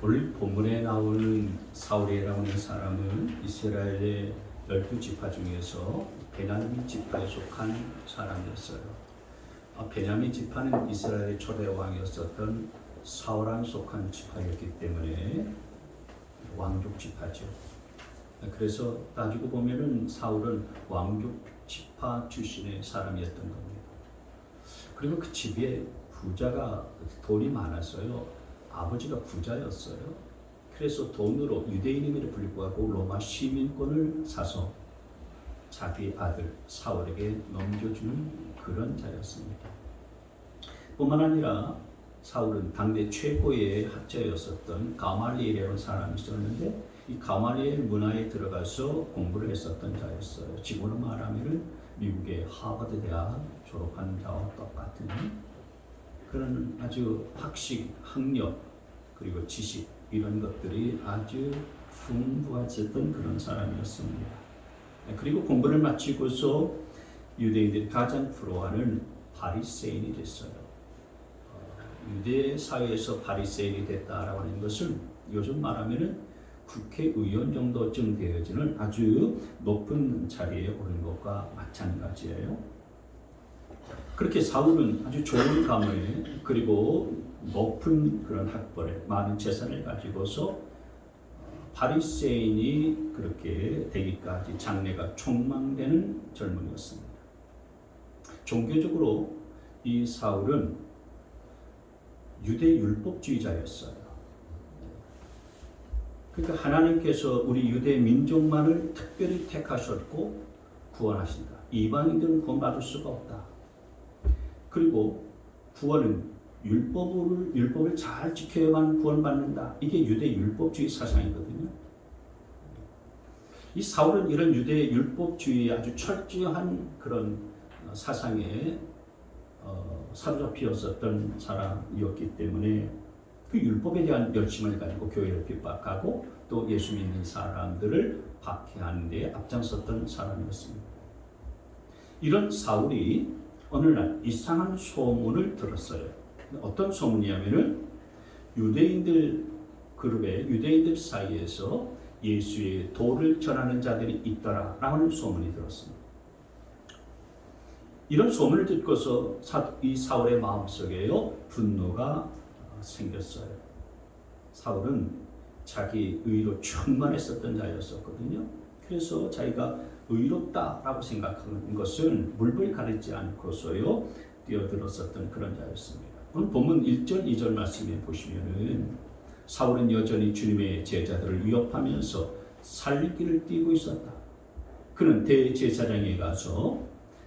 오늘 본문에 나오는 사울이라고 하는 사람은 이스라엘의 12지파 중에서 베냐민 지파에 속한 사람이었어요. 베냐민 지파는 이스라엘의 초대 왕이었었던 사울에 속한 지파였기 때문에 왕족 지파죠. 그래서 따지고 보면은 사울은 왕족 지파 출신의 사람이었던 겁니다. 그리고 그 집에 부자가 돈이 많았어요. 아버지가 부자였어요. 그래서 돈으로 유대인임에도 불구하고 로마 시민권을 사서 자기 아들 사울에게 넘겨주는 그런 자였습니다. 뿐만 아니라 사울은 당대 최고의 학자였었던 가말리엘이라는 사람이 있었는데 이 가말리엘 문화에 들어가서 공부를 했었던 자였어요. 지금으로 말하면 미국의 하버드 대학 졸업한 자와 똑같은 그런 아주 학식, 학력, 그리고 지식 이런 것들이 아주 풍부했었던 그런 사람이었습니다. 그리고 공부를 마치고서 유대인들이 가장 부러워하는 바리새인이 됐어요. 유대 사회에서 바리새인이 됐다라고 하는 것은 요즘 말하면은 국회의원 정도쯤 되어지는 아주 높은 자리에 오른 것과 마찬가지예요. 그렇게 사울은 아주 좋은 가문에 그리고 높은 그런 학벌에 많은 재산을 가지고서 바리새인이 그렇게 되기까지 장래가 촉망되는 젊은이였습니다. 종교적으로 이 사울은 유대 율법주의자였어요. 그러니까 하나님께서 우리 유대 민족만을 특별히 택하셨고 구원하신다. 이방인들은 구원받을 수가 없다. 그리고 구원은 율법을 잘 지켜야만 구원받는다. 이게 유대 율법주의 사상이거든요. 이 사울은 이런 유대 율법주의의 아주 철저한 그런 사상에 사로잡히었었던 사람이었기 때문에 그 율법에 대한 열심을 가지고 교회를 핍박하고 또 예수 믿는 사람들을 박해하는 데 앞장섰던 사람이었습니다. 이런 사울이 어느 날 이상한 소문을 들었어요. 어떤 소문이냐면은 유대인들 그룹에 유대인들 사이에서 예수의 도를 전하는 자들이 있더라라고 하는 소문이 들었습니다. 이런 소문을 듣고서 이 사울의 마음속에요 분노가 생겼어요. 사울은 자기 의로 충만했었던 자였었거든요. 그래서 자기가 의롭다라고 생각하는 것은 물불 가리지 않고서요 뛰어들었었던 그런 자였습니다. 오늘 본문 1절 2절 말씀에 보시면은 사울은 여전히 주님의 제자들을 위협하면서 살길을 띠고 있었다. 그는 대제사장에 가서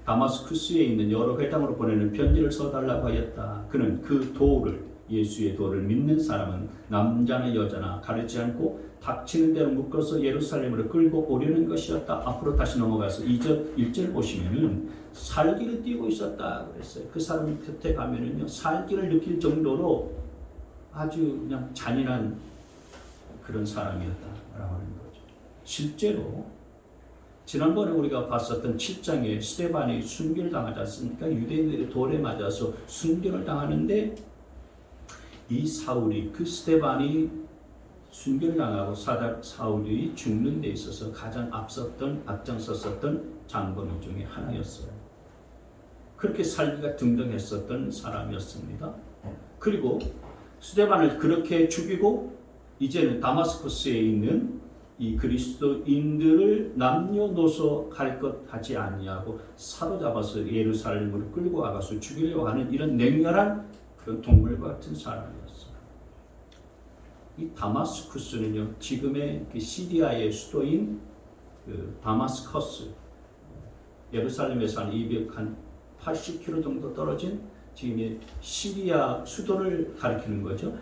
다마스쿠스에 있는 여러 회당으로 보내는 편지를 써달라고 하였다. 그는 그 도를 예수의 도를 믿는 사람은 남자나 여자나 가리지 않고 닥치는 대로 묶어서 예루살렘으로 끌고 오려는 것이었다. 앞으로 다시 넘어가서 1절 보시면은 살기를 띠고 있었다 그랬어요. 그 사람 곁에 가면은요 살기를 느낄 정도로 아주 그냥 잔인한 그런 사람이었다라고 하는 거죠. 실제로 지난번에 우리가 봤었던 7장에 스데반이 순교를 당하지 않습니까? 유대인들이 돌에 맞아서 순교를 당하는데 이 사울이 그 스데반이 순교를 당하고 사울이 죽는 데 있어서 가장 앞장섰었던 장본 중에 하나였어요. 그렇게 살기가 등등했었던 사람이었습니다. 그리고 스데반을 그렇게 죽이고 이제는 다마스쿠스에 있는 이 그리스도인들을 남녀노소 갈 것 하지 아니하고 사로잡아서 예루살렘으로 끌고 와가서 죽이려고 하는 이런 냉혈한 그런 동물과 같은 사람이었어요. 이 다마스쿠스는요, 지금의 그 시리아의 수도인 그 다마스커스, 예루살렘에서 한 280km 정도 떨어진 지금의 시리아 수도를 가리키는 거죠.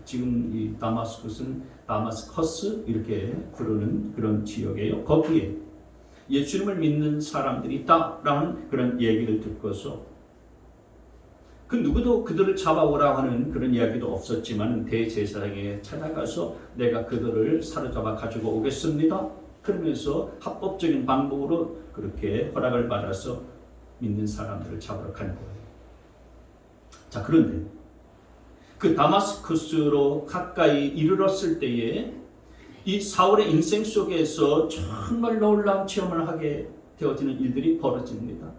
지금 이 다마스쿠스는 다마스커스 이렇게 부르는 그런 지역이에요. 거기에 예수님을 믿는 사람들이 있다라는 그런 얘기를 듣고서 그 누구도 그들을 잡아오라 하는 그런 이야기도 없었지만 대제사장에 찾아가서 내가 그들을 사로잡아 가지고 오겠습니다. 그러면서 합법적인 방법으로 그렇게 허락을 받아서 믿는 사람들을 잡으러 간 거예요. 자, 그런데 그 다마스쿠스로 가까이 이르렀을 때에 이 사울의 인생 속에서 정말 놀라운 체험을 하게 되어지는 일들이 벌어집니다.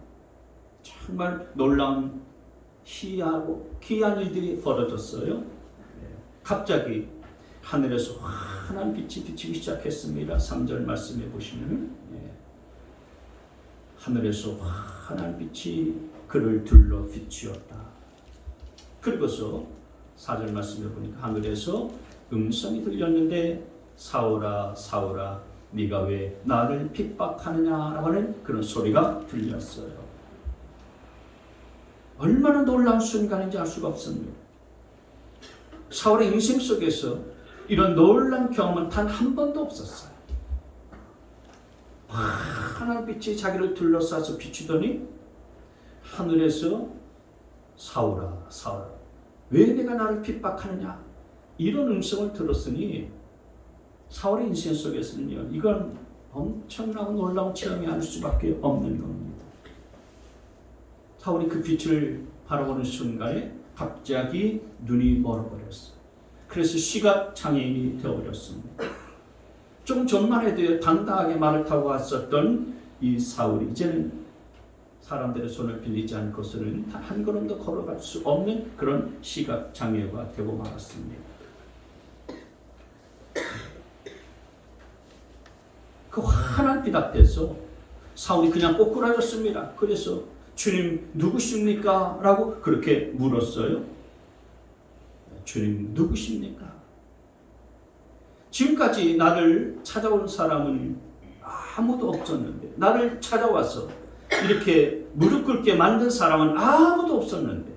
정말 놀라운 희하고 귀한 일들이 벌어졌어요. 갑자기 하늘에서 환한 빛이 비치기 시작했습니다. 3절 말씀해 보시면 하늘에서 환한 빛이 그를 둘러 비추었다. 그리고서 4절 말씀해 보니까 하늘에서 음성이 들렸는데 사울아 사울아 네가 왜 나를 핍박하느냐라고 하는 그런 소리가 들렸어요. 얼마나 놀라운 순간인지 알 수가 없습니다. 사울의 인생 속에서 이런 놀라운 경험은 단 한 번도 없었어요. 환한 빛이 자기를 둘러싸서 비추더니 하늘에서 사울아 사울아 왜 내가 나를 핍박하느냐 이런 음성을 들었으니 사울의 인생 속에서는요 이건 엄청나고 놀라운 체험이 아닐 수밖에 없는 겁니다. 사울이 그 빛을 바라보는 순간에 갑자기 눈이 멀어버렸어요. 그래서 시각 장애인이 되어버렸습니다. 좀 전만 해도 당당하게 말을 타고 왔었던 이 사울이 이제는 사람들의 손을 빌리지 않고서는 단 한 걸음도 걸어갈 수 없는 그런 시각 장애가 되고 말았습니다. 그 환한 빛 앞에서 사울이 그냥 꼬꾸라졌습니다. 그래서 주님 누구십니까? 라고 그렇게 물었어요. 주님 누구십니까? 지금까지 나를 찾아온 사람은 아무도 없었는데 나를 찾아와서 이렇게 무릎 꿇게 만든 사람은 아무도 없었는데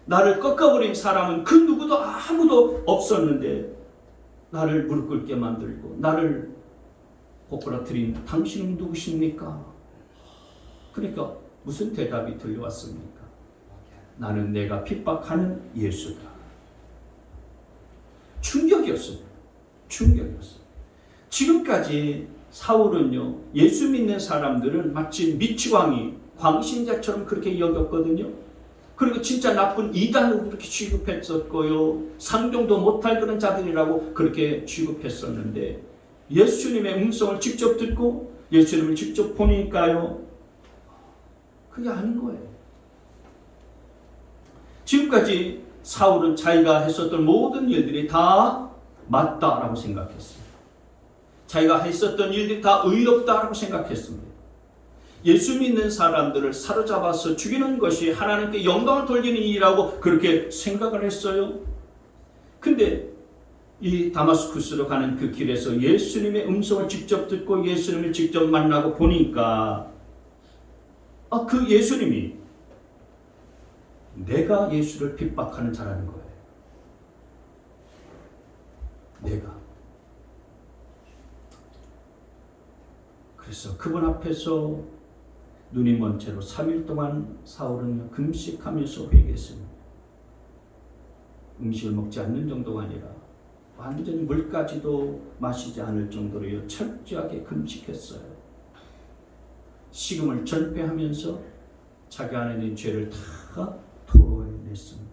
나를 꺾어버린 사람은 그 누구도 아무도 없었는데 나를 무릎 꿇게 만들고 나를 꼬꾸라뜨린 당신은 누구십니까? 그러니까 무슨 대답이 들려왔습니까? 나는 내가 핍박하는 예수다. 충격이었습니다. 충격이었어요. 지금까지 사울은요, 예수 믿는 사람들은 마치 미치광이 광신자처럼 그렇게 여겼거든요. 그리고 진짜 나쁜 이단으로 그렇게 취급했었고요. 상종도 못할 그런 자들이라고 그렇게 취급했었는데 예수님의 음성을 직접 듣고 예수님을 직접 보니까요. 그게 아닌 거예요. 지금까지 사울은 자기가 했었던 모든 일들이 다 맞다라고 생각했어요. 자기가 했었던 일들이 다 의롭다라고 생각했습니다. 예수 믿는 사람들을 사로잡아서 죽이는 것이 하나님께 영광을 돌리는 일이라고 그렇게 생각을 했어요. 근데 이 다마스쿠스로 가는 그 길에서 예수님의 음성을 직접 듣고 예수님을 직접 만나고 보니까 그 예수님이 내가 예수를 핍박하는 자라는 거예요. 내가. 그래서 그분 앞에서 눈이 먼 채로 3일 동안 사울은 금식하면서 회개했습니다. 음식을 먹지 않는 정도가 아니라 완전히 물까지도 마시지 않을 정도로 철저하게 금식했어요. 식음을 전폐하면서 자기 안에 있는 죄를 다 토로해냈습니다.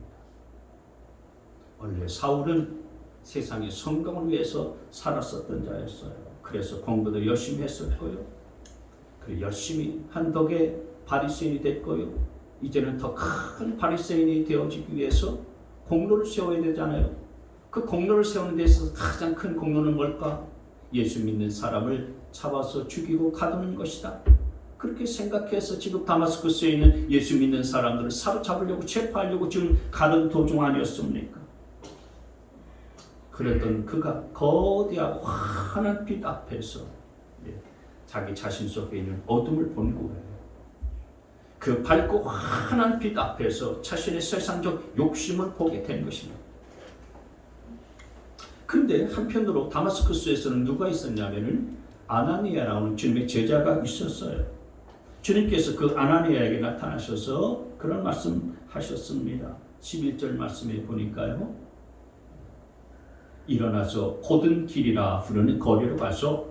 원래 사울은 세상의 성공을 위해서 살았었던 자였어요. 그래서 공부도 열심히 했었고요. 그 열심히 한 덕에 바리새인이 됐고요. 이제는 더 큰 바리새인이 되어지기 위해서 공로를 세워야 되잖아요. 그 공로를 세우는 데 있어서 가장 큰 공로는 뭘까? 예수 믿는 사람을 잡아서 죽이고 가두는 것이다. 그렇게 생각해서 지금 다마스쿠스에 있는 예수 믿는 사람들을 사로잡으려고 체포하려고 지금 가는 도중 아니었습니까? 그랬던 그가 거대하고 환한 빛 앞에서 자기 자신 속에 있는 어둠을 본 거예요. 그 밝고 환한 빛 앞에서 자신의 세상적 욕심을 보게 된 것입니다. 그런데 한편으로 다마스쿠스에서는 누가 있었냐면은 아나니아라는 주님의 제자가 있었어요. 주님께서 그 아나니아에게 나타나셔서 그런 말씀 하셨습니다. 11절 말씀에 보니까요. 일어나서 고든 길이라 부르는 거리로 가서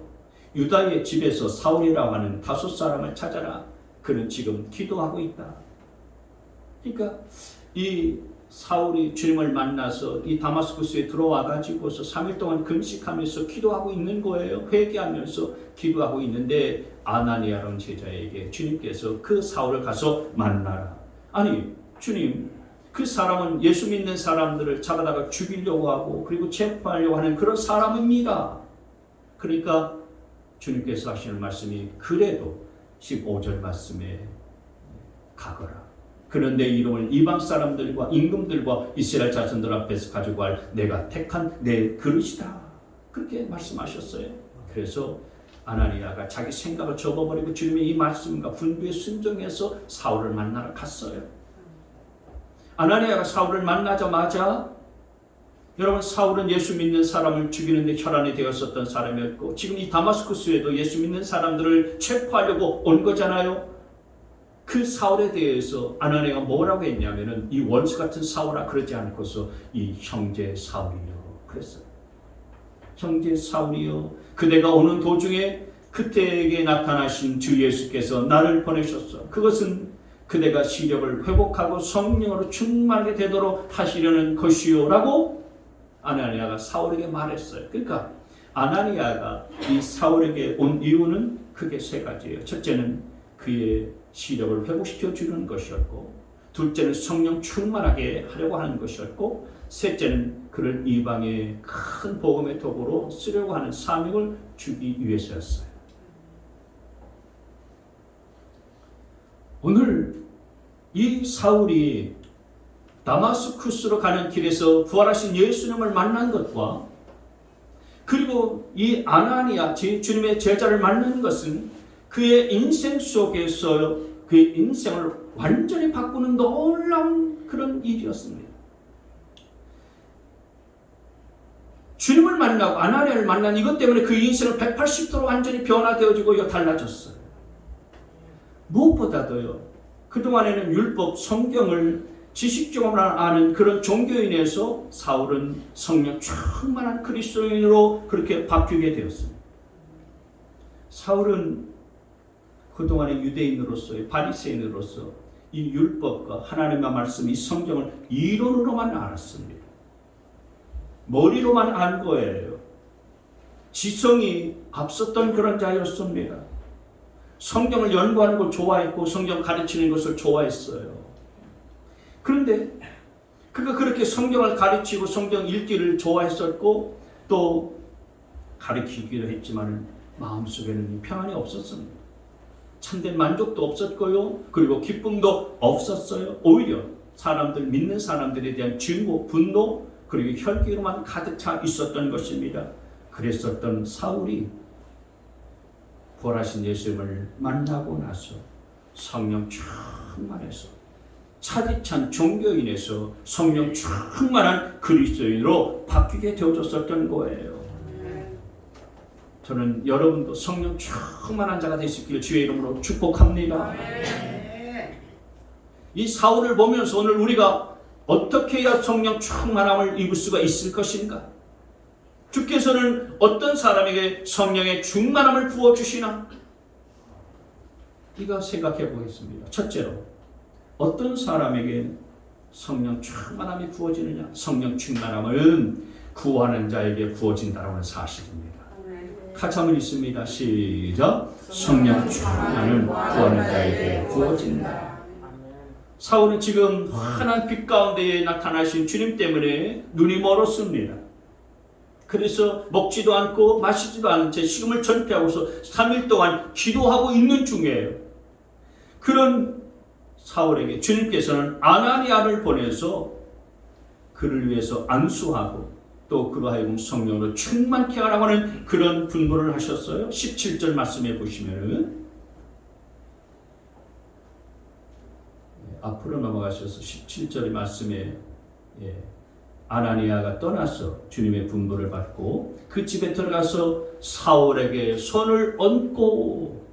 유다의 집에서 사울이라고 하는 5 사람을 찾아라. 그는 지금 기도하고 있다. 그러니까 이 사울이 주님을 만나서 이 다마스쿠스에 들어와 가지고서 3일 동안 금식하면서 기도하고 있는 거예요. 회개하면서 기도하고 있는데 아나니아라는 제자에게 주님께서 그 사울을 가서 만나라. 아니 주님, 그 사람은 예수 믿는 사람들을 잡아다가 죽이려고 하고 그리고 체포하려고 하는 그런 사람입니다. 그러니까 주님께서 하시는 말씀이 그래도 15절 말씀에 가거라. 그는 내 이름을 이방 사람들과 임금들과 이스라엘 자손들 앞에서 가지고 갈 내가 택한 내 그릇이다. 그렇게 말씀하셨어요. 그래서 아나니아가 자기 생각을 접어버리고 주님의 이 말씀과 분부에 순종해서 사울을 만나러 갔어요. 아나니아가 사울을 만나자마자 여러분, 사울은 예수 믿는 사람을 죽이는 데 혈안이 되었었던 사람이었고 지금 이 다마스쿠스에도 예수 믿는 사람들을 체포하려고 온 거잖아요. 그 사울에 대해서 아나니아가 뭐라고 했냐면은 이 원수 같은 사울아 그러지 않고서 이 형제 사울이요 그랬어요. 형제 사울이요, 그대가 오는 도중에 그때에게 나타나신 주 예수께서 나를 보내셨어. 그것은 그대가 시력을 회복하고 성령으로 충만하게 되도록 하시려는 것이요 라고 아나니아가 사울에게 말했어요. 그러니까 아나니아가 이 사울에게 온 이유는 크게 세 가지예요. 첫째는 그의 시력을 회복시켜 주는 것이었고, 둘째는 성령 충만하게 하려고 하는 것이었고, 셋째는 그를 이방의 큰 복음의 도구로 쓰려고 하는 사명을 주기 위해서였어요. 오늘 이 사울이 다마스쿠스로 가는 길에서 부활하신 예수님을 만난 것과 그리고 이 아나니아 주님의 제자를 만난 것은 그의 인생 속에서 그의 인생을 완전히 바꾸는 놀라운 그런 일이었습니다. 주님을 만나고 아나니아를 만난 이것 때문에 그 인생을 180도로 완전히 변화되어지고 달라졌어요. 무엇보다도요, 그동안에는 율법, 성경을 지식적으로 아는 그런 종교인에서 사울은 성령 충만한 그리스도인으로 그렇게 바뀌게 되었습니다. 사울은 그동안의 유대인으로서의 바리새인으로서 이 율법과 하나님의 말씀, 이 성경을 이론으로만 알았습니다. 머리로만 안 거예요. 지성이 앞섰던 그런 자였습니다. 성경을 연구하는 걸 좋아했고 성경 가르치는 것을 좋아했어요. 그런데 그가 그렇게 성경을 가르치고 성경 읽기를 좋아했었고 또 가르치기도 했지만 마음속에는 평안이 없었습니다. 참된 만족도 없었고요. 그리고 기쁨도 없었어요. 오히려 사람들, 믿는 사람들에 대한 증오, 분노, 그리고 혈기로만 가득 차 있었던 것입니다. 그랬었던 사울이 부활하신 예수님을 만나고 나서 성령 충만해서 차디찬 종교인에서 성령 충만한 그리스도인으로 바뀌게 되어졌었던 거예요. 저는 여러분도 성령 충만한 자가 되시기를 주의 이름으로 축복합니다. 이 사울을 보면서 오늘 우리가 어떻게 해야 성령 충만함을 입을 수가 있을 것인가? 주께서는 어떤 사람에게 성령의 충만함을 부어주시나? 이거 생각해 보겠습니다. 첫째로, 어떤 사람에게 성령 충만함이 부어지느냐? 성령 충만함은 구하는 자에게 부어진다는 사실입니다. 같이 한번 읽습니다. 시작. 성령 충만함은 구하는 자에게 부어진다. 사울은 지금 환한 빛 가운데에 나타나신 주님 때문에 눈이 멀었습니다. 그래서 먹지도 않고 마시지도 않은 채 식음을 전폐하고서 3일 동안 기도하고 있는 중이에요. 그런 사울에게 주님께서는 아나니아를 보내서 그를 위해서 안수하고 또 그로 하여금 성령으로 충만케 하라고 하는 그런 분부를 하셨어요. 17절 말씀해 보시면은 앞으로 넘어가셔서 17절 말씀에 아나니아가 떠나서 주님의 분부를 받고 그 집에 들어가서 사울에게 손을 얹고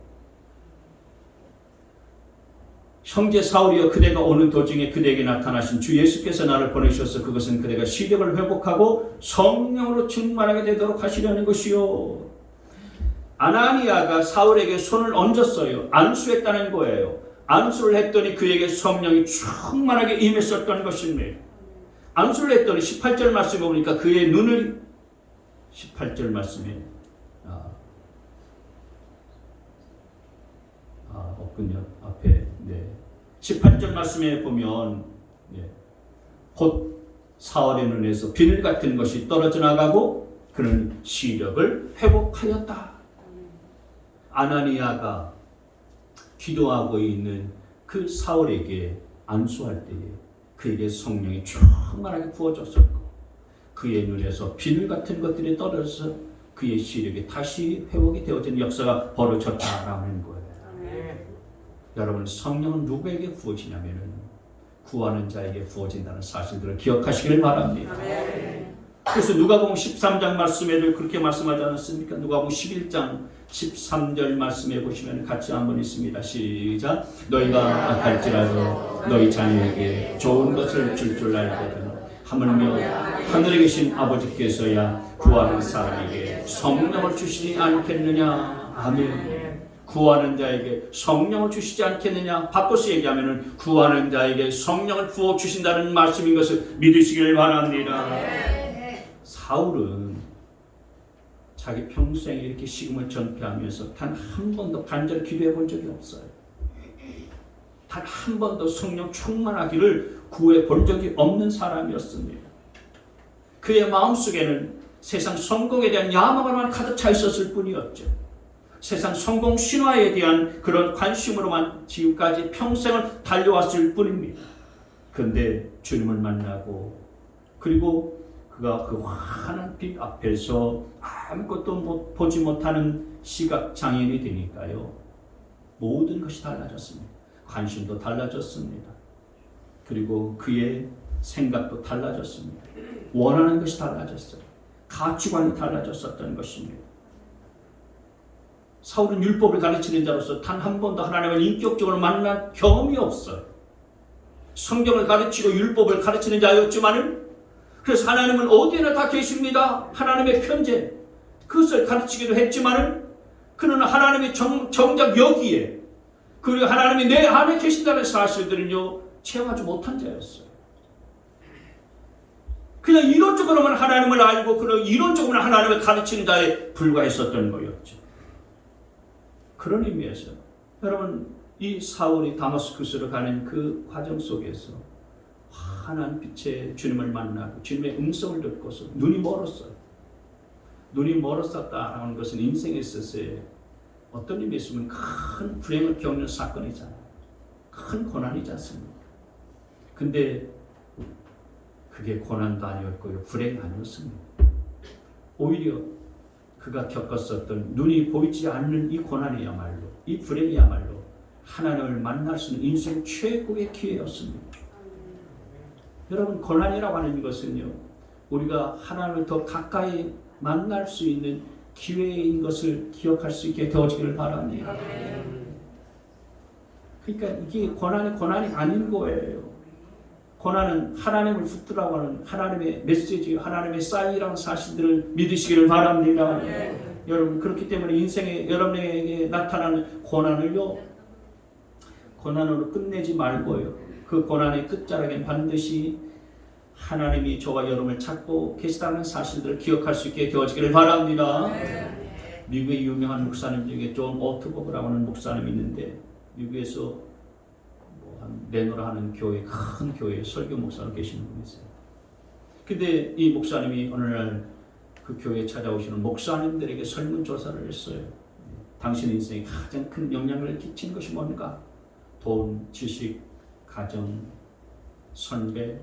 형제 사울이여, 그대가 오는 도중에 그대에게 나타나신 주 예수께서 나를 보내셔서 그것은 그대가 시력을 회복하고 성령으로 충만하게 되도록 하시려는 것이요. 아나니아가 사울에게 손을 얹었어요. 안수했다는 거예요. 안수를 했더니 그에게 성령이 충만하게 임했었던 것입니다. 안수를 했더니 18절 말씀에 보니까 그의 눈을 18절 말씀에 없군요. 앞에 18절 말씀에 보면 곧 사울의 눈에서 비늘 같은 것이 떨어져 나가고 그는 시력을 회복하였다. 아나니아가 기도하고 있는 그 사울에게 안수할 때에 그에게 성령이 충만하게 부어졌었고 그의 눈에서 비늘 같은 것들이 떨어져서 그의 시력이 다시 회복이 되어지는 역사가 벌어졌다라는 거예요. 여러분, 성령은 누구에게 부어지냐면은 구하는 자에게 부어진다는 사실들을 기억하시길 바랍니다. 그래서 누가복음 13장 말씀에도 그렇게 말씀하지 않았습니까? 누가복음 11장 13절 말씀해 보시면 같이 한번 있습니다. 시작. 너희가 악할지라도 너희 자녀에게 좋은 것을 줄 알거든 하물며 하늘에 계신 아버지께서야 구하는 사람에게 성령을 주시지 않겠느냐. 아멘. 구하는 자에게 성령을 주시지 않겠느냐. 바꿔서 얘기하면 구하는 자에게 성령을 부어 주신다는 말씀인 것을 믿으시길 바랍니다. 사울은 자기 평생에 이렇게 식음을 전폐하면서 단 한 번도 간절히 기도해 본 적이 없어요. 단 한 번도 성령 충만하기를 구해 본 적이 없는 사람이었습니다. 그의 마음속에는 세상 성공에 대한 야망으로만 가득 차 있었을 뿐이었죠. 세상 성공 신화에 대한 그런 관심으로만 지금까지 평생을 달려왔을 뿐입니다. 그런데 주님을 만나고 그리고 그가 그 환한 빛 앞에서 아무것도 보지 못하는 시각장애인이 되니까요. 모든 것이 달라졌습니다. 관심도 달라졌습니다. 그리고 그의 생각도 달라졌습니다. 원하는 것이 달라졌어요. 가치관이 달라졌었던 것입니다. 사울은 율법을 가르치는 자로서 단 한 번도 하나님을 인격적으로 만난 경험이 없어요. 성경을 가르치고 율법을 가르치는 자였지만은 그래서 하나님은 어디에나 다 계십니다. 하나님의 편제 그것을 가르치기도 했지만은 그는 하나님이 정작 여기에 그리고 하나님이 내 안에 계신다는 사실들은요 체험하지 못한 자였어요. 그냥 이론적으로만 하나님을 알고 그냥 이론적으로만 하나님을 가르치는 자에 불과했었던 거였죠. 그런 의미에서 여러분 이 사울이 다마스쿠스로 가는 그 과정 속에서 환한 빛의 주님을 만나고 주님의 음성을 듣고서 눈이 멀었어요. 눈이 멀었었다라는 것은 인생에 있어서의 어떤 의미에 있으면 큰 불행을 겪는 사건이잖아요. 큰 고난이지 않습니까? 근데 그게 고난도 아니었고요. 불행이 아니었습니다. 오히려 그가 겪었었던 눈이 보이지 않는 이 고난이야말로 이 불행이야말로 하나님을 만날 수 있는 인생 최고의 기회였습니다. 여러분 고난이라고 하는 것은요 우리가 하나님을 더 가까이 만날 수 있는 기회인 것을 기억할 수 있게 되어지기를 바랍니다. 그러니까 이게 고난이 아닌 거예요. 고난은 하나님을 붙들라고 하는 하나님의 메시지, 하나님의 사인이라는 사실들을 믿으시기를 바랍니다. 여러분 그렇기 때문에 인생에 여러분에게 나타나는 고난을요 고난으로 끝내지 말고요 그 고난의 끝자락엔 반드시 하나님이 저와 여러분을 찾고 계시다는 사실들을 기억할 수 있게 되어지기를 바랍니다. 미국의 유명한 목사님 중에 존 오트버그라고 하는 목사님이 있는데 미국에서 내노라 하는 교회 큰 교회 설교 목사로 계시는 분이세요. 근데 이 목사님이 어느 날 그 교회에 찾아오시는 목사님들에게 설문조사를 했어요. 당신 인생에 가장 큰 영향을 끼친 것이 뭔가? 돈, 지식, 가정, 선배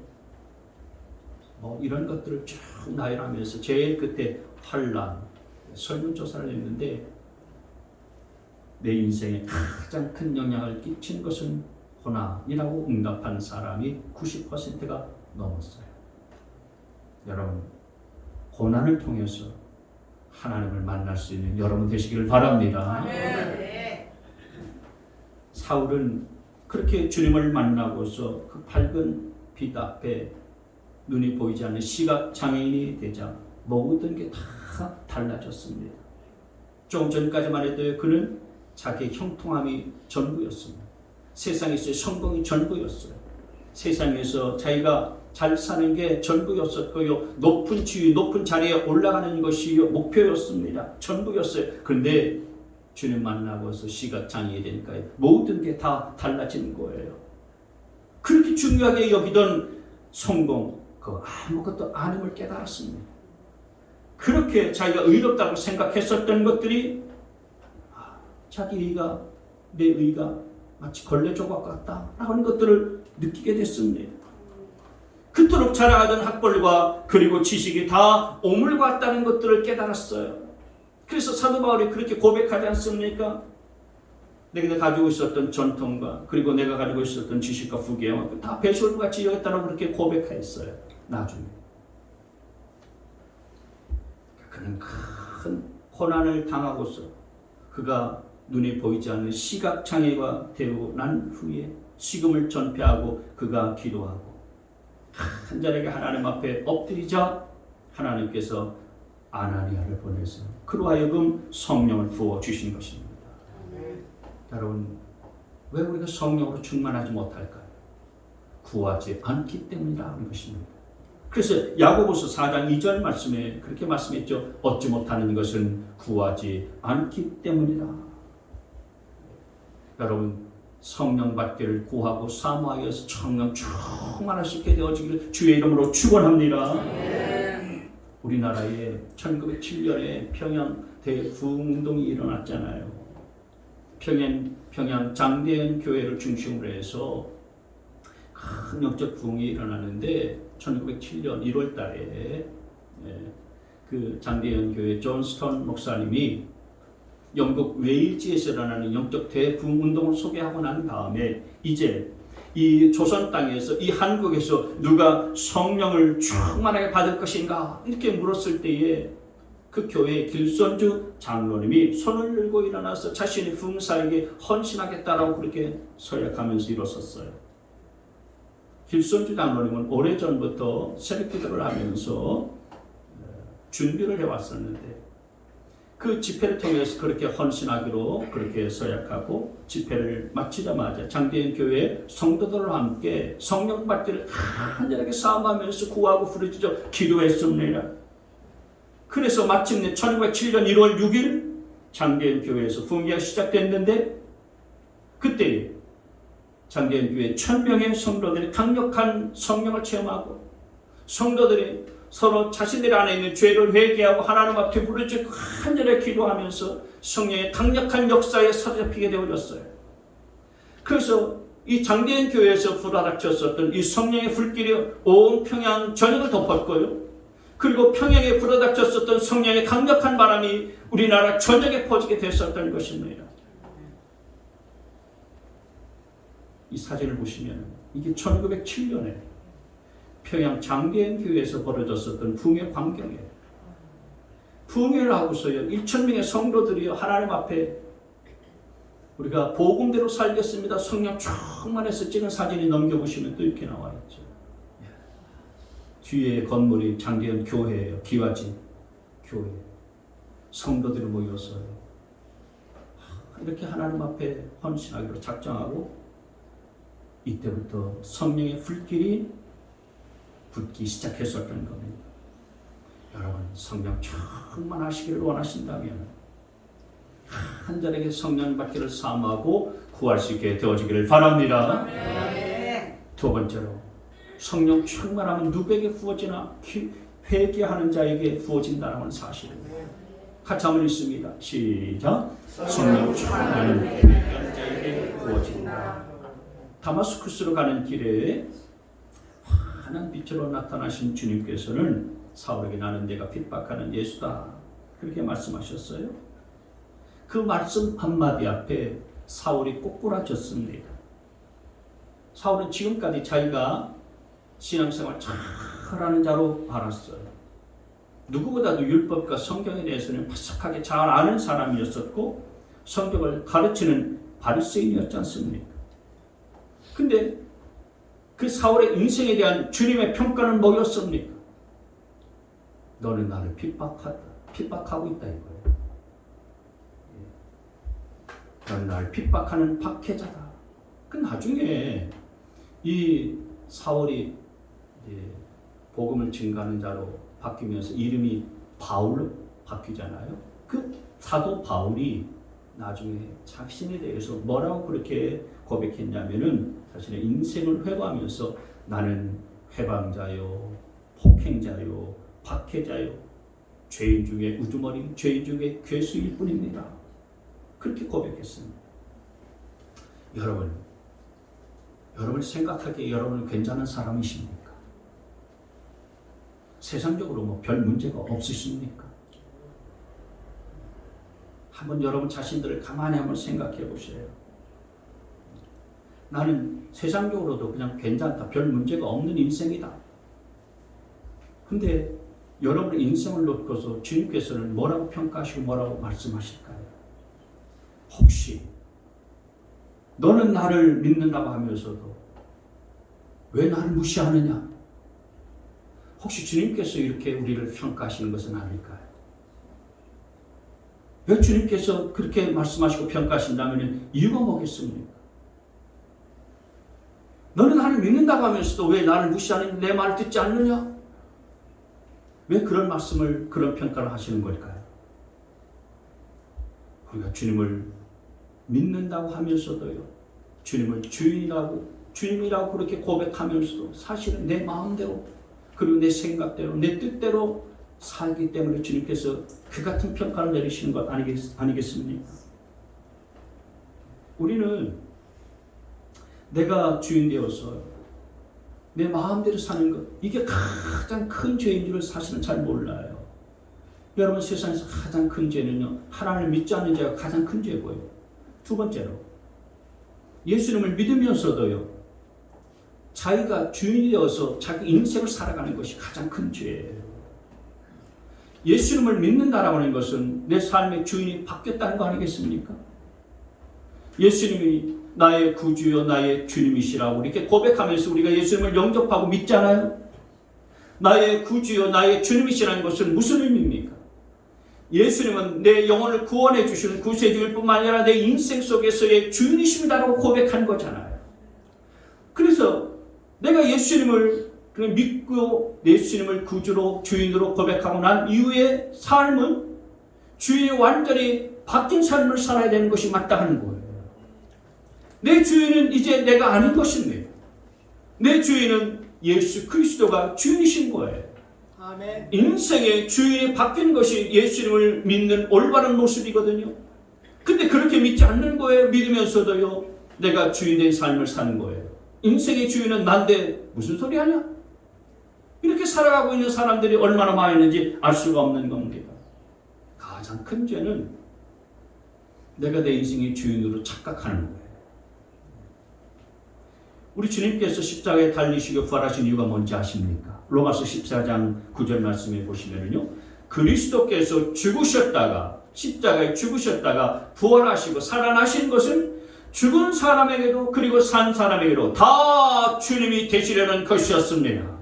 이런 것들을 쭉 나열하면서 제일 끝에 환란 설문조사를 했는데 내 인생에 가장 큰 영향을 끼친 것은 고난이라고 응답한 사람이 90%가 넘었어요. 여러분 고난을 통해서 하나님을 만날 수 있는 여러분 되시기를 바랍니다. 사울은 그렇게 주님을 만나고서 그 밝은 빛 앞에 눈이 보이지 않는 시각장애인이 되자 모든 게 다 달라졌습니다. 조금 전까지만 해도 그는 자기의 형통함이 전부였습니다. 세상에서의 성공이 전부였어요. 세상에서 자기가 잘 사는 게 전부였었고요. 높은 지위, 높은 자리에 올라가는 것이 목표였습니다. 전부였어요. 그런데 주님 만나고서 시각장애가 되니까 모든 게 다 달라지는 거예요. 그렇게 중요하게 여기던 성공, 그 아무것도 아님을 깨달았습니다. 그렇게 자기가 의롭다고 생각했었던 것들이 자기 의가, 내 의가 마치 걸레 조각 같다라고 하는 것들을 느끼게 됐습니다. 그토록 자랑하던 학벌과 그리고 지식이 다 오물 같다는 것들을 깨달았어요. 그래서 사도 바울이 그렇게 고백하지 않습니까? 내가 가지고 있었던 전통과 그리고 내가 가지고 있었던 지식과 후계와 다 배설같이 여겼다고 그렇게 고백했어요. 나중에 그는 큰 고난을 당하고서 그가 눈에 보이지 않는 시각장애가 되고 난 후에 식음을 전폐하고 그가 기도하고 간절하게 하나님 앞에 엎드리자 하나님께서 아나니아를 보내서 그로 하여금 성령을 부어주신 것입니다. 여러분, 왜 우리가 성령으로 충만하지 못할까요? 구하지 않기 때문이라는 것입니다. 그래서 야고보서 4장 2절 말씀에 그렇게 말씀했죠. 얻지 못하는 것은 구하지 않기 때문이다. 여러분, 성령 받기를 구하고 사모하여 성령 충만할 수 있게 되어지기를 주의 이름으로 축원합니다. 우리나라에 1907년에 평양 대부흥운동이 일어났잖아요. 평양 장대현 교회를 중심으로 해서 큰 영적 부흥이 일어나는데 1907년 1월 달에 그 장대현 교회 존 스톤 목사님이 영국 웨일즈에서 일어나는 영적 대부흥운동을 소개하고 난 다음에 이제 이 조선 땅에서 이 한국에서 누가 성령을 충만하게 받을 것인가 이렇게 물었을 때에 그 교회의 길손주 장로님이 손을 들고 일어나서 자신이 부흥사에게 헌신하겠다라고 그렇게 서약하면서 일어섰어요. 길손주 장로님은 오래전부터 새벽기도를 하면서 준비를 해왔었는데 그 집회를 통해서 그렇게 헌신하기로 그렇게 서약하고 집회를 마치자마자 장대현 교회 성도들과 함께 성령 받기를 간절하게 싸움하면서 구하고 부르짖어 기도했습니다. 그래서 마침내 1907년 1월 6일 장대현 교회에서 부흥회가 시작됐는데 그때 장대현 교회 1000명의 성도들이 강력한 성령을 체험하고 성도들이 서로 자신들 안에 있는 죄를 회개하고 하나님 앞에 부르짖고 간절히 기도하면서 성령의 강력한 역사에 사로잡히게 되어졌어요. 그래서 이 장대현 교회에서 불어닥쳤었던 이 성령의 불길이 온 평양 전역을 덮었고요. 그리고 평양에 불어닥쳤었던 성령의 강력한 바람이 우리나라 전역에 퍼지게 됐었던 것입니다. 이 사진을 보시면 이게 1907년에 평양 장대현 교회에서 벌어졌었던 부흥회 광경이에요. 부흥회를 하고서요 1000명의 성도들이 하나님 앞에 우리가 복음대로 살겠습니다. 성령 충만해서 찍은 사진이 넘겨보시면 또 이렇게 나와 있죠. 뒤에 건물이 장대현 교회예요. 기와집 교회. 성도들이 모여서 이렇게 하나님 앞에 헌신하기로 작정하고 이때부터 성령의 불길이 붙기 시작했었던 겁니다. 여러분 성령 충만하시기를 원하신다면 간절하게 성령 받기를 사모하고 구할 수 있게 되어지기를 바랍니다. 두 번째로 성령 충만하면 누구에게 부어지나 회개하는 자에게 부어진다는 사실입니다. 같이 한번 읽습니다. 시작. 성령 충만하면 회개하는 자에게 부어진다. 다마스쿠스로 가는 길에 환한 빛으로 나타나신 주님께서는 사울에게 나는 내가 핍박하는 예수다 그렇게 말씀하셨어요. 그 말씀 한마디 앞에 사울이 꼬꾸라졌습니다. 사울은 지금까지 자기가 신앙생활 잘하는 자로 알았어요. 누구보다도 율법과 성경에 대해서는 바삭하게 잘 아는 사람이었었고 성경을 가르치는 바리새인이었지 않습니까? 근데 그 사울의 인생에 대한 주님의 평가는 뭐였습니까? 너는 나를 핍박하고 있다 이거예요. 너는 나를 핍박하는 박해자다. 그 나중에 이 사울이 복음을 증가하는 자로 바뀌면서 이름이 바울로 바뀌잖아요. 그 사도 바울이 나중에 자신에 대해서 뭐라고 그렇게 고백했냐면은 자신의 인생을 회고하면서 나는 회방자요, 폭행자요, 박해자요, 죄인 중에 우두머리, 죄인 중에 괴수일 뿐입니다. 그렇게 고백했습니다. 여러분 생각하기에 여러분은 괜찮은 사람이십니까? 세상적으로 뭐 별 문제가 없으십니까? 한번 여러분 자신들을 가만히 한번 생각해 보세요. 나는 세상적으로도 그냥 괜찮다, 별 문제가 없는 인생이다. 근데 여러분의 인생을 놓고서 주님께서는 뭐라고 평가하시고 뭐라고 말씀하실까요? 혹시 너는 나를 믿는다고 하면서도 왜 나를 무시하느냐? 혹시 주님께서 이렇게 우리를 평가하시는 것은 아닐까요? 왜 주님께서 그렇게 말씀하시고 평가하신다면 이유가 뭐겠습니까? 너는 나를 믿는다고 하면서도 왜 나를 무시하느냐? 내 말을 듣지 않느냐? 왜 그런 말씀을, 그런 평가를 하시는 걸까요? 우리가 주님을 믿는다고 하면서도요, 주님을 주님이라고 그렇게 고백하면서도 사실은 내 마음대로, 그리고 내 생각대로, 내 뜻대로 살기 때문에 주님께서 그 같은 평가를 내리시는 것 아니겠습니까? 우리는 내가 주인 되어서 내 마음대로 사는 것, 이게 가장 큰 죄인 줄을 사실은 잘 몰라요. 여러분, 세상에서 가장 큰 죄는요, 하나님을 믿지 않는 죄가 가장 큰 죄고요. 두 번째로, 예수님을 믿으면서도요, 자기가 주인이 되어서 자기 인생을 살아가는 것이 가장 큰 죄예요. 예수님을 믿는다라고 하는 것은 내 삶의 주인이 바뀌었다는 거 아니겠습니까? 예수님이 나의 구주요 나의 주님이시라고 이렇게 고백하면서 우리가 예수님을 영접하고 믿잖아요. 나의 구주요 나의 주님이시라는 것은 무슨 의미입니까? 예수님은 내 영혼을 구원해 주시는 구세주일 뿐만 아니라 내 인생 속에서의 주인이십니다라고 고백한 거잖아요. 그래서 내가 예수님을 믿고 예수님을 구주로 주인으로 고백하고 난 이후의 삶은 주인이 완전히 바뀐 삶을 살아야 되는 것이 마땅한 거예요. 내 주인은 이제 내가 아닌 것입니다. 내 주인은 예수 그리스도가 주인이신 거예요. 아멘. 인생의 주인이 바뀌는 것이 예수님을 믿는 올바른 모습이거든요. 근데 그렇게 믿지 않는 거예요. 믿으면서도요, 내가 주인된 삶을 사는 거예요. 인생의 주인은 난데 무슨 소리 하냐? 이렇게 살아가고 있는 사람들이 얼마나 많이 있는지 알 수가 없는 겁니다. 가장 큰 죄는 내가 내 인생의 주인으로 착각하는 거예요. 우리 주님께서 십자가에 달리시고 부활하신 이유가 뭔지 아십니까? 로마서 14장 9절 말씀에 보시면요, 그리스도께서 죽으셨다가 십자가에 죽으셨다가 부활하시고 살아나신 것은 죽은 사람에게도 그리고 산 사람에게도 다 주님이 되시려는 것이었습니다.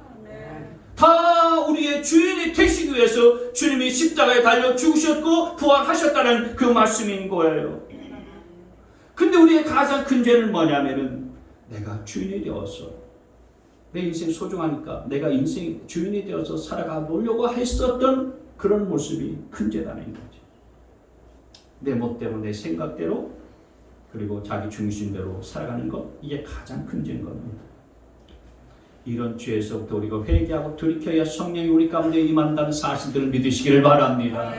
다 우리의 주인이 되시기 위해서 주님이 십자가에 달려 죽으셨고 부활하셨다는 그 말씀인 거예요. 근데 우리의 가장 큰 죄는 뭐냐면은 내가 주인이 되어서 내 인생 소중하니까 내가 인생 주인이 되어서 살아가 보려고 했었던 그런 모습이 큰 죄다는 거죠. 내 멋대로 내 생각대로 그리고 자기 중심대로 살아가는 것, 이게 가장 큰 죄인 겁니다. 이런 죄에서부터 우리가 회개하고 돌이켜야 성령이 우리 가운데 임한다는 사실들을 믿으시기를 바랍니다.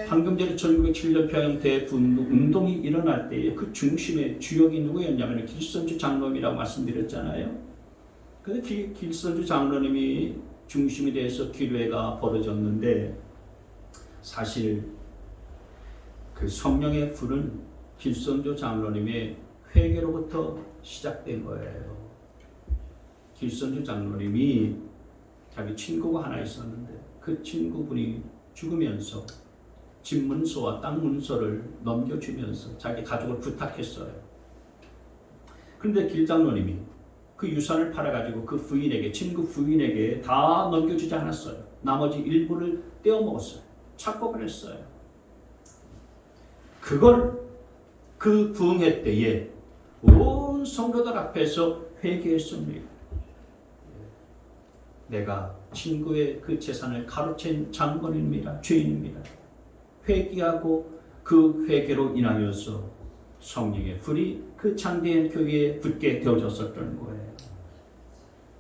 방금 전에 1907년 평양 대분운동이 일어날 때에 그 중심의 주역이 누구였냐면 길선주 장로님이라고 말씀드렸잖아요. 그런데 길선주 장로님이 중심이 돼서 기회가 벌어졌는데, 사실 그 성령의 불은 길선주 장로님의 회개로부터 시작된 거예요. 길선주 장로님이 자기 친구가 하나 있었는데 그 친구분이 죽으면서 집 문서와 땅 문서를 넘겨주면서 자기 가족을 부탁했어요. 그런데 길 장로님이 그 유산을 팔아가지고 그 부인에게, 친구 부인에게 다 넘겨주지 않았어요. 나머지 일부를 떼어 먹었어요. 착복을 했어요. 그걸 그 부흥회 때에 온 성도들 앞에서 회개했습니다. 내가 친구의 그 재산을 가로챈 장본입니다. 죄인입니다. 회개하고 그 회개로 인하여서 성령의 불이 그 장대한 교회에 붙게 되어졌었던 거예요.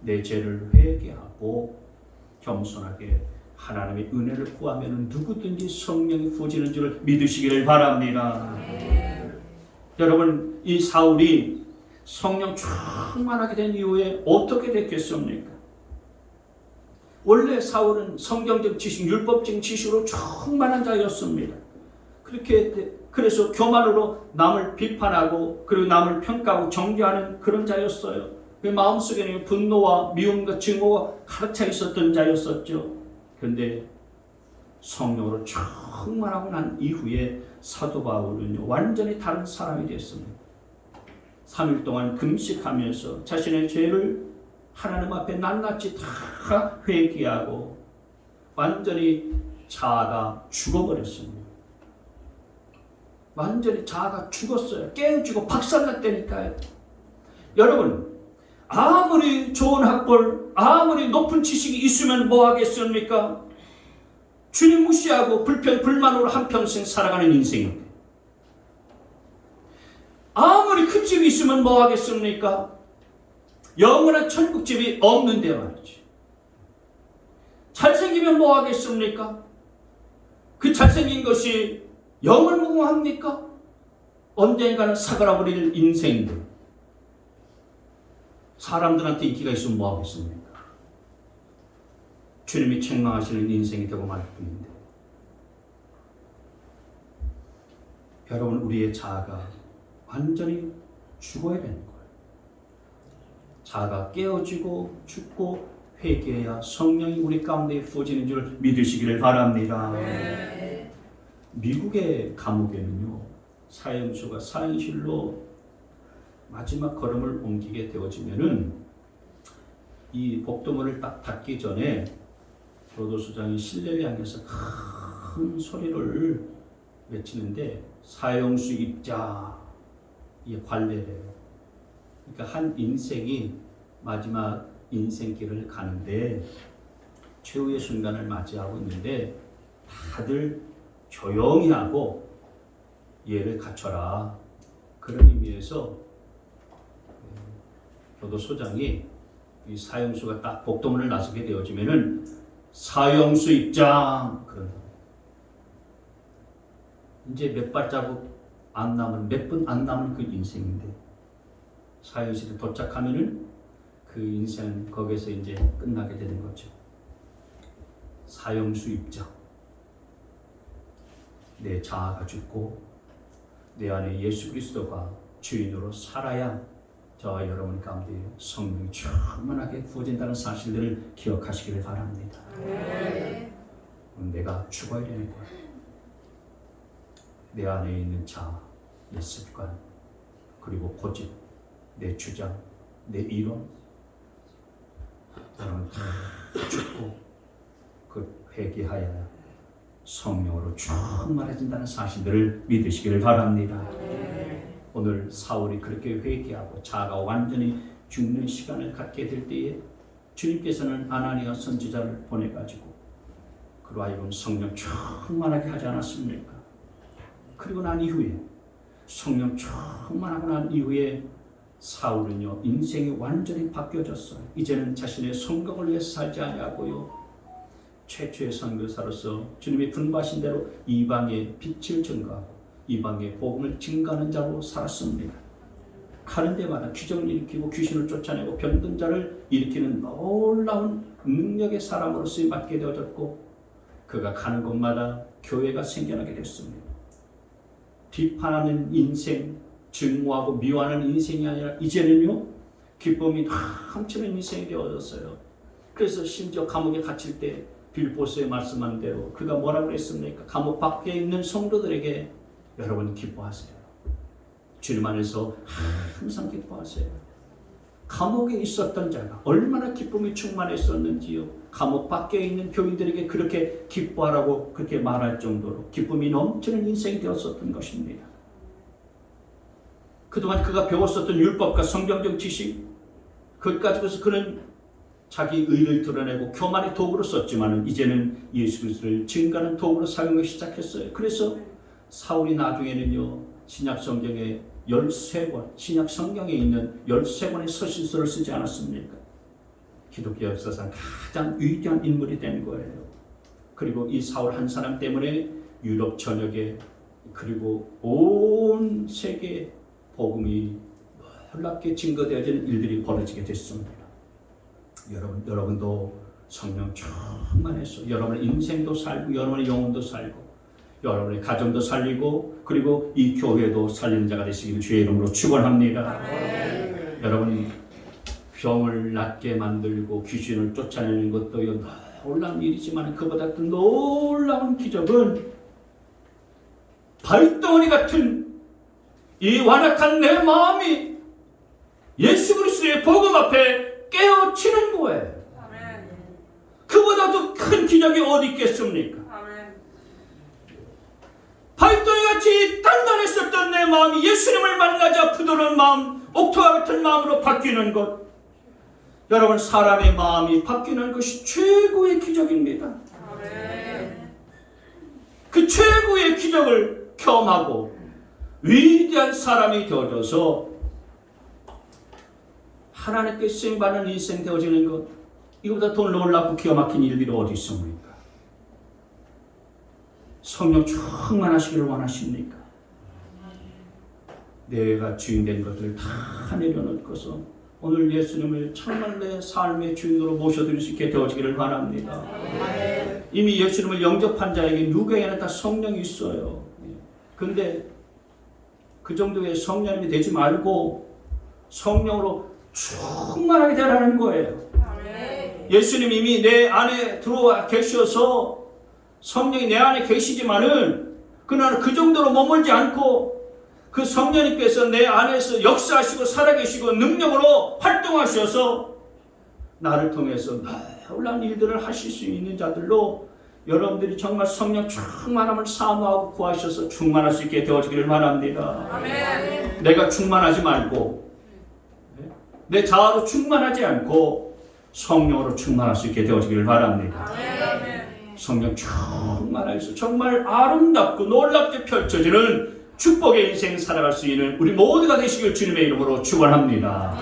내 죄를 회개하고 겸손하게 하나님의 은혜를 구하면 누구든지 성령이 부어지는 줄 믿으시기를 바랍니다. 여러분, 이 사울이 성령 충만하게 된 이후에 어떻게 됐겠습니까? 원래 사울은 성경적 지식, 율법적 지식으로 충만한 자였습니다. 그래서 교만으로 남을 비판하고 그리고 남을 평가하고 정죄하는 그런 자였어요. 그 마음속에는 분노와 미움과 증오가 가득 차 있었던 자였었죠. 그런데 성령으로 충만하고 난 이후에 사도 바울은 완전히 다른 사람이 됐습니다. 3일 동안 금식하면서 자신의 죄를 하나님 앞에 낱낱이 다 회개하고 완전히 자아가 죽어버렸습니다. 완전히 자아가 죽었어요. 깨어지고 박살났다니까요. 여러분, 아무리 좋은 학벌, 아무리 높은 지식이 있으면 뭐 하겠습니까? 주님 무시하고 불평불만으로 한평생 살아가는 인생인데, 아무리 큰 집이 있으면 뭐 하겠습니까? 영원한 천국집이 없는데 말이지. 잘생기면 뭐 하겠습니까? 그 잘생긴 것이 영원무궁합니까? 언젠가는 사그라버릴 인생인데 사람들한테 인기가 있으면 뭐 하겠습니까? 주님이 책망하시는 인생이 되고 말 뿐인데. 여러분, 우리의 자아가 완전히 죽어야 되는 거예요. 자아가 깨어지고 죽고 회개해야 성령이 우리 가운데 부어지는 줄 믿으시기를 바랍니다. 네. 미국의 감옥에는요, 사형수가 사형실로 마지막 걸음을 옮기게 되어지면은 이 복도문을 딱 닫기 전에 교도소장이 실내를 향해서 큰 소리를 외치는데 사형수 입자, 이게 관례래요. 그러니까 한 인생이 마지막 인생길을 가는데 최후의 순간을 맞이하고 있는데 다들 조용히 하고 예를 갖춰라, 그런 의미에서 교도소장이 이 사형수가 딱 복도문을 나서게 되어지면은 사형수 입장, 그런 이제 몇 발자국 안 남은, 몇 분 안 남은 그 인생인데 사형실에 도착하면은 그 인생은 거기서 이제 끝나게 되는 거죠. 사형수 입장. 내 자아가 죽고 내 안에 예수 그리스도가 주인으로 살아야 저와 여러분 가운데 성령이 충만하게 부어진다는 사실들을 기억하시기를 바랍니다. 네. 내가 죽어야 되는 거야. 내 안에 있는 자아, 내 습관, 그리고 고집, 내 주장, 내 이론, 여러분 다 죽고 그 회개하여야 성령으로 충만해진다는 사실들을 믿으시기를 바랍니다. 오늘 사울이 그렇게 회개하고 자아가 완전히 죽는 시간을 갖게 될 때에 주님께서는 아나니아 선지자를 보내가지고 그로 하여금 성령 충만하게 하지 않았습니까? 그리고 난 이후에 성령 충만하고 난 이후에 사울은요, 인생이 완전히 바뀌어졌어요. 이제는 자신의 성공을 위해서 살지 아니하고요, 최초의 선교사로서 주님이 분부하신 대로 이방의 빛을 증거하고 이방의 복음을 증거하는 자로 살았습니다. 가는 데마다 기적을 일으키고 귀신을 쫓아내고 병든 자를 일으키는 놀라운 능력의 사람으로 쓰임받게 되어졌고, 그가 가는 곳마다 교회가 생겨나게 됐습니다. 비판하는 인생, 증오하고 미워하는 인생이 아니라 이제는요, 기쁨이 넘치는 인생이 되어졌어요. 그래서 심지어 감옥에 갇힐 때 빌보스에 말씀한 대로 그가 뭐라고 했습니까? 감옥 밖에 있는 성도들에게 여러분 기뻐하세요. 주님 안에서 항상 기뻐하세요. 감옥에 있었던 자가 얼마나 기쁨이 충만했었는지요. 감옥 밖에 있는 교인들에게 그렇게 기뻐하라고 그렇게 말할 정도로 기쁨이 넘치는 인생이 되었었던 것입니다. 그동안 그가 배웠었던 율법과 성경적 지식, 그것 가지고서 그는 자기 의를 드러내고 교만의 도구로 썼지만 이제는 예수 그리스도를 증거하는 도구로 사용하기 시작했어요. 그래서 사울이 나중에는요, 신약 성경에 13권, 신약 성경에 있는 13권의 서신서를 쓰지 않았습니까? 기독교 역사상 가장 위대한 인물이 된 거예요. 그리고 이 사울 한 사람 때문에 유럽 전역에 그리고 온 세계에 복음이 놀랍게 증거되어지는 일들이 벌어지게 됐습니다. 여러분도 성령 충만해서 여러분의 인생도 살고 여러분의 영혼도 살고 여러분의 가정도 살리고 그리고 이 교회도 살리는 자가 되시기를 주의 이름으로 축원합니다. 여러분이 병을 낫게 만들고 귀신을 쫓아내는 것도 놀라운 일이지만 그보다 더 놀라운 기적은 발덩어리 같은 이 완악한 내 마음이 예수 그리스도의 복음 앞에 깨어지는 거예요. 그보다 더 큰 기적이 어디 있겠습니까? 발덩이같이 단단했었던 내 마음이 예수님을 만나자 부드러운 마음, 옥토와 같은 마음으로 바뀌는 것. 여러분, 사람의 마음이 바뀌는 것이 최고의 기적입니다. 그 최고의 기적을 경험하고 위대한 사람이 되어져서 하나님께 쓰임받는 인생 되어지는 것, 이거보다 더 놀랍고 기가 막힌 일들이 어디 있습니까? 성령 충만하시기를 원하십니까? 내가 주인된 것들을 다 내려놓고서 오늘 예수님을 정말 내 삶의 주인으로 모셔드릴 수 있게 되어지기를 바랍니다. 이미 예수님을 영접한 자에게 누구에게나 다 성령이 있어요. 근데 그 정도의 성령이 되지 말고 성령으로 충만하게 되라는 거예요. 예수님 이미 내 안에 들어와 계셔서 성령이 내 안에 계시지만은 그러나 그 정도로 머물지 않고 그 성령님께서 내 안에서 역사하시고 살아계시고 능력으로 활동하셔서 나를 통해서 놀라운 일들을 하실 수 있는 자들로 여러분들이 정말 성령 충만함을 사모하고 구하셔서 충만할 수 있게 되어지기를 바랍니다. 아멘. 내가 충만하지 말고 내 자아로 충만하지 않고 성령으로 충만할 수 있게 되어지기를 바랍니다. 아멘. 성령 충만하여서 정말 아름답고 놀랍게 펼쳐지는 축복의 인생 살아갈 수 있는 우리 모두가 되시길 주님의 이름으로 축원합니다.